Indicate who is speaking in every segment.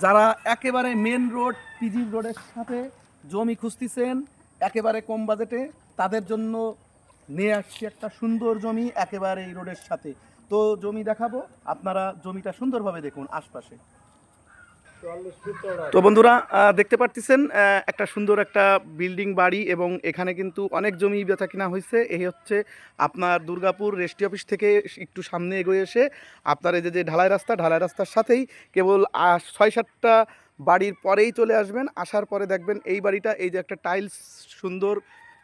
Speaker 1: যারা একেবারে main road PG রোডের সাথে জমি খুঁজতেছেন একেবারে কম বাজেটে, তাদের জন্য নিয়ে আসছি একটা সুন্দর জমি একেবারে এই রোডের সাথে। তো জমি দেখাবো, আপনারা জমিটা সুন্দরভাবে দেখুন আশপাশে। তো বন্ধুরা দেখতে পারতেছেন একটা সুন্দর একটা বিল্ডিং বাড়ি, এবং এখানে কিন্তু অনেক জমি বেচা কিনা হয়েছে। এই হচ্ছে আপনার দুর্গাপুর রেজিস্ট্রি অফিস থেকে একটু সামনে এগিয়ে এসে আপনার এই যে ঢালাই রাস্তার সাথেই কেবল ৬-৭টা বাড়ির পরেই চলে আসবেন। আসার পরে দেখবেন এই বাড়িটা, এই যে একটা টাইলস সুন্দর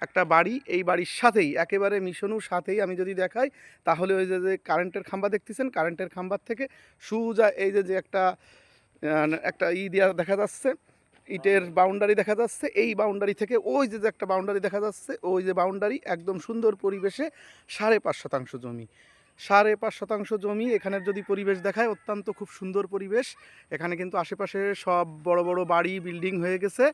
Speaker 1: একটা বাড়ি, এই বাড়ির সাথেই একেবারে মিশনুর সাথেই আমি যদি দেখাই তাহলে ওই যে কারেন্টের খাম্বা দেখতেছেন, কারেন্টের খাম্বার থেকে সুজা এই যে একটা একটা দিয়া দেখা যাচ্ছে, ইটের বাউন্ডারি দেখা যাচ্ছে। এই বাউন্ডারি থেকে ওই যে একটা বাউন্ডারি দেখা যাচ্ছে, ওই যে বাউন্ডারি একদম সুন্দর পরিবেশে ৫.৫ শতাংশ জমি, ৫.৫ শতাংশ জমি। এখানের যদি পরিবেশ দেখায় অত্যন্ত খুব সুন্দর পরিবেশ। এখানে কিন্তু আশেপাশে সব বড় বড় বাড়ি বিল্ডিং হয়ে গেছে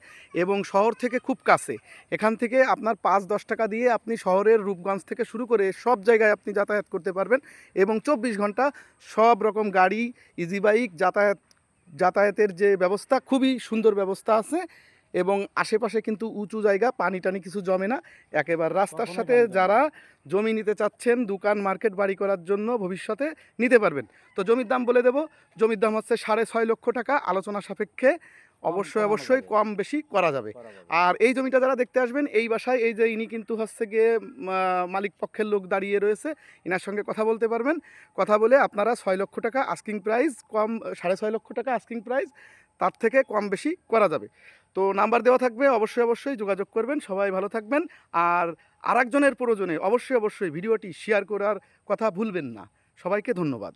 Speaker 1: এবং শহর থেকে খুব কাছে। এখান থেকে আপনার ৫-১০ টাকা দিয়ে আপনি শহরের রূপগঞ্জ থেকে শুরু করে সব জায়গায় আপনি যাতায়াত করতে পারবেন, এবং ২৪ ঘন্টা সব রকম গাড়ি, ইজি বাইক যাতায়াতের যে ব্যবস্থা, খুবই সুন্দর ব্যবস্থা আছে। এবং আশেপাশে কিন্তু উঁচু জায়গা, পানি টানি কিছু জমে না। একেবারে রাস্তার সাথে যারা জমি নিতে চাচ্ছেন দোকান মার্কেট বাড়ি করার জন্য ভবিষ্যতে নিতে পারবেন। তো জমির দাম বলে দেব, জমির দাম হচ্ছে ৬.৫ লক্ষ টাকা। আলোচনা সাপেক্ষে অবশ্যই কম বেশি করা যাবে। আর এই জমিটা যারা দেখতে আসবেন, এই বাসায় এই যে ইনি কিন্তু হচ্ছে গিয়ে মালিক পক্ষের লোক দাঁড়িয়ে রয়েছে, ইনার সঙ্গে কথা বলতে পারবেন। কথা বলে আপনারা ৬ লক্ষ টাকা আস্কিং প্রাইস, কম ৬.৫ লক্ষ টাকা আস্কিং প্রাইস, তার থেকে কম বেশি করা যাবে। তো নাম্বার দেওয়া থাকবে, অবশ্যই যোগাযোগ করবেন। সবাই ভালো থাকবেন। আর আরেকজনের প্রয়োজনে অবশ্যই ভিডিওটি শেয়ার করার কথা ভুলবেন না। সবাইকে ধন্যবাদ।